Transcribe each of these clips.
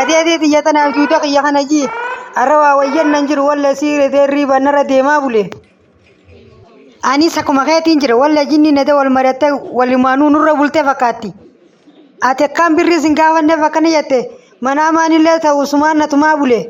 أدي تيجي أبجودا قيا خناجي أروى وين ننجر ولا سير دري بنرى ديما بوله أني سكما خيتين جرا ولا جني ندى والمرتة والمانو نور بولته فكاتي أتكلم بريسين كافن نفكني يته منا ماني له تا عثمان نتما بوله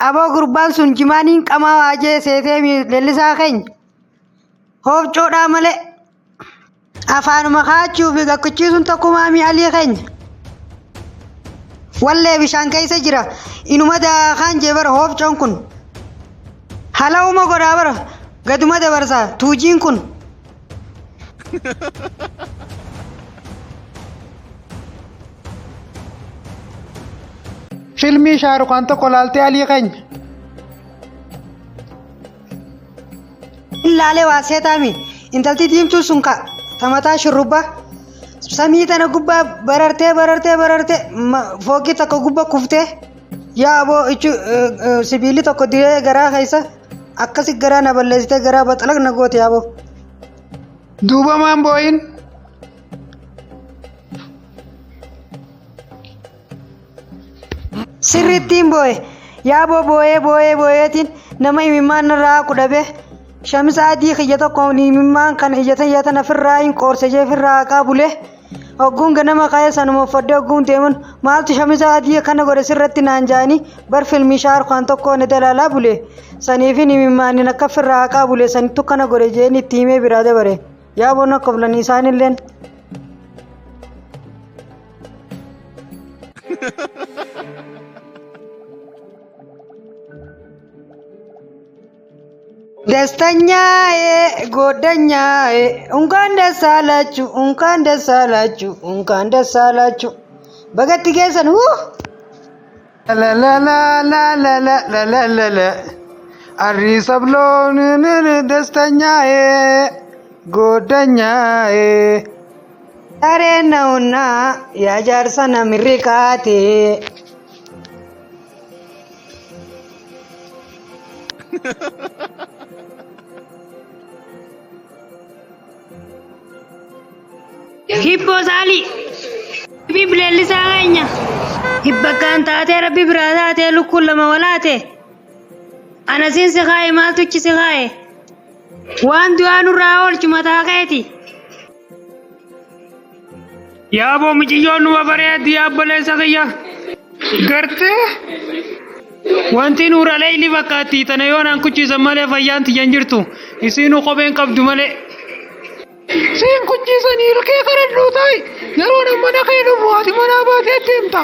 أبو قربان سنجمانين كما واجه سيتمي للسا خين هوف جودا ملء أفان مخاچو بيغا كچيسون تكومامي علي خين والله بشان كيسا جرا إنو مدى خان جبر هوف چون كن حلاو ما قرابر قدو مدى برسا توجين كن فيلمي شاروخ خان تو قلالتي علي خين إلا علي واسه تامي انتلتي ديم چو سنكا تمتا شروبا سميتا نقوبا بررتي فوقي تكو قوبا كفته يا أبو إيشو سبيلي تكو ديره غرا خيسا أكسي غرا نبلزته غرا بطلق نقوت يا أبو دوبا مان بوين sirrittiin booye yaa boo booyee tiin nama himimmaan irraa kudhabe shamisa adii kiyya tokko himimmaan kan hiyyatan ofirraa hin qoorse jee ofirraa qaabule hogguun ganama ka'ee sanuma uffadde hogguun deeman maaltu shamisa adii kana godhe sirratti naan jaanii bar filmii Shaarukh Khaan tokko ni dalaalaa bule saniifin himimmaan akka ofirraa qaabule sanittu kana godhe jeen itti himee biraa dabare yaa boon akka bulanii isaanilleen. Destanya godanya unkan desalachu bagatti kesan la la la la la la la la la la arri sablon destanya godanya are nauna ya jarsana mirikate Hibbo sali Biblelli saaganya hibbakan taate rabbi biraa taate lukkuu lama walaate anasiin si kaaye maaltuchi si kaaye waan du'aan irraa oolchu mataa keeti yaa boo miciyyoon nu bareeddi yaa obboleessa kiyya gartee wanti nuura leeyli fakkaatti tana yoonaan kuchiisan malee fayyaan tiyyan jirtu isiinuu kopheen qabdu malee siin kuchiisanii ilkee kadhadhuu ta'i yeroo mana kee dhufu ati manaa baatee deemta.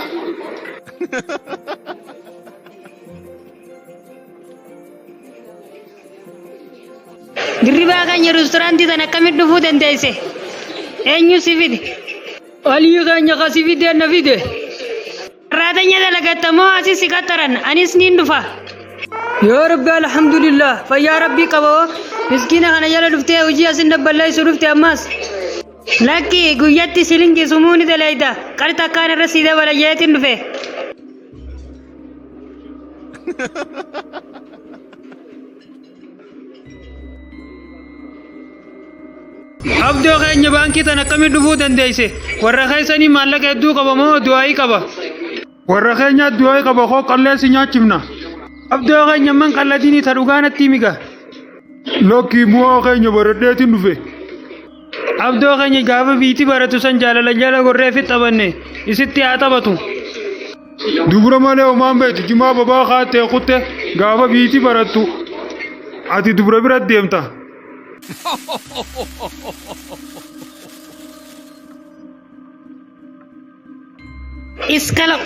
Dirribaa keenya reestooraantii tana akkamitti dhufuu dandeesse? Eenyu si fide? Alii keenya ka si fide na fide. Raatanya dalagattamoo asii si qaxaran anis niin dhufa. Yaa Rabbi alhamdulillah fayyaa Rabbii qaboo miskiina kana jala dhuftee hojii asin dabballeessu dhufte ammas. Lakki guyyatti silingii sumuuni dalayda qarta akkaan irra sii dabala jeetiin dhufe. Abdoo keenya baankii tana akkamitti dhufuu dandeesse? Warra keessanii maallaqa hedduu qaba moo du'aayii qaba? Warra keenya du'aayii qaba koo qalleessi nyaachifna. Abdoo keenya man qalladini ta dhugaanatti miga. Lokki bu'aa keenya baradheetiin dhufe. Abdoo keenya gaafa biitii baratu san jaalala jala gorree fi taphanne isitti haa taphatu. Dubura malee homaan beektu jimaa babaa kaatee kutte gaafa biitii barattu ati dubura bira deemta. Iskalo,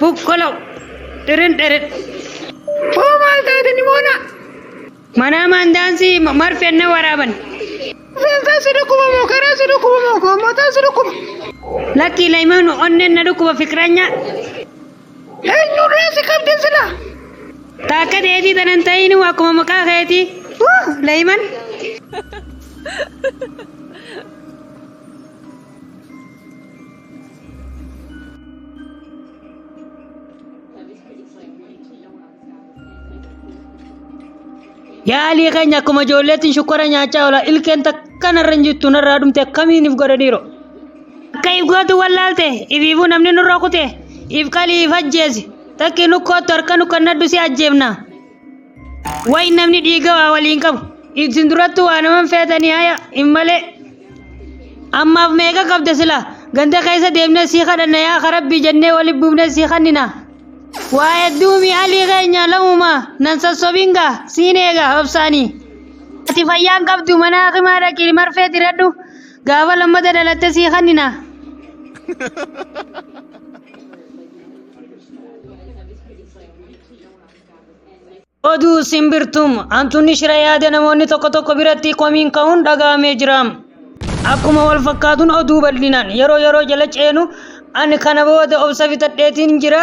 pukkalo, tirin. Oh maal taate ni moona? Mana mandaansi marfenna waraaban. Feensaa si dhukkuma moo karaa si dhukkuma moo goomataa si dhukkuma? Lakki laymaan onnen na dhukkuma fikranya. Eenyurraa si qabdin sila? Taakka deetii tanan ta'inu akkuma maqaa keetii. Layman. Yaa alii keenya akkuma ijoolleetiin shukkara nyaachaa oola ilkeen takkan irra hin jirtu narraa dhumte akkamiin if godhaniiru. Akka if gootu wallaalte ifiifuu namni nurra kute if qalii if ajjeesi takki nukkootu harka nukkannaddu si ajjeefna. Wayi namni dhiiga waa waliin qabu isin durattu waa naman feetanii haya hin malee. Ammaaf meeqa qabda sila ganda keessa deemnee sii kadhanna yaa karabbii jennee waliin buufnee sii kannina. Waa hedduumi alii keenya lamuma nan sassobinga siin eega obsaanii. Ati fayyaan qabdu mana hakimaa dhaqii marfee diradhu gaafa lammata dhalatte sii kannina. Oduu simbirtum antunni shira yaada namoonni tokko biratti komiin ka'uun dhagahamee jiraam. Akkuma wal fakkaatuun oduu bal'inaan yeroo jala ceenu ani kana booda obsa bitadheetiin jira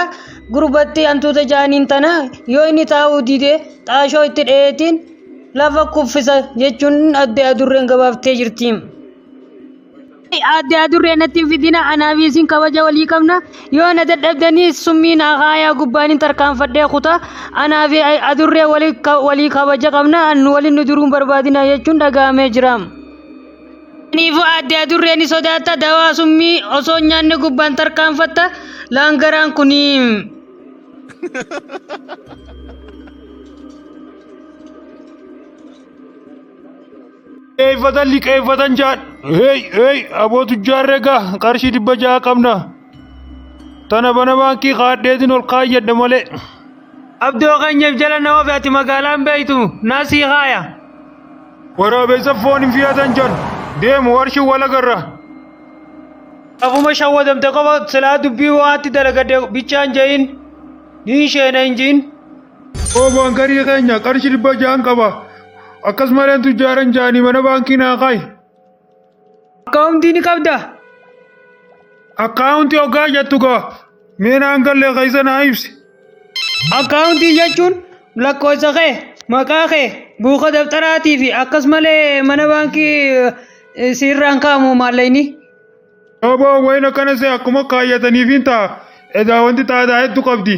gurbatti hantuuta jaaniin tana yoo inni taa'uu dide xaashoo itti dheetiin lafa kuffisa jechuun adde adurreen gabaaftee jirti. Adde adurreen natti fidina anaafi isin kabaja walii qabna yoo na dadhabdanii summiin haayaa gubbaanin tarkaanfadhee kuta anaafi adurree walii kabaja qabna an waliin nu duruun barbaadina jechuun dhagahamee jira. Nifu adde adurreen ni sodaata dawaa summii osoo nyaanni gubbaan tarkaanfatta laangaraan kuni. Eeffatan liqeeffatan jaan. Hey abootu jaarreega qarshii 600 qabna. Tana bana baankii kaadheetiin ol kaayyadha malee. Abdoo keenyaaf jala nama fe'ati magaalaan beeytu naasii haaya. Waraabessa foon hin fiyatan jaan. Deemu warshi wala garra. Afuma shawwadamte qofa silaa dubbii waatti dalagadde bichaan jahin niin sheena hin jiin. Oobaan garii keenya qarshii 600 qaba. Akkasumallee tujjaaran jaanii mana baankii naa kaayi. Akkaawuntii ni qabda. Akkaawuntii hoggaa jettu gaa meenaan gallee keessa naa ibsi. Akkaawuntii jechuun lakkoofsa kee maqaa kee buuka daftaraatii fi akkasumallee mana baankii sirraan kaamu maallayni. Aboo wayna kana se akkuma kaayyataniif hin ta'a. Edaa wanti taataa hedduu qabdi.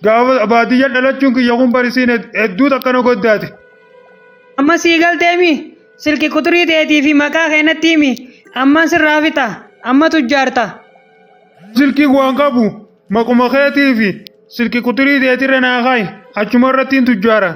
Gaafa baadiyyaa dhalachuun kiyya kun barisiin hedduutu akkana goddaate. Amma sii galteemi silki kuturii ta'eetii fi maqaa keenatti himi amma sirraa fixa amma tujjaarta. Silkii waan qabu maquma keetii fi silki kuturii ta'eetirra naa kaayi achuma irratti hin tujjaara.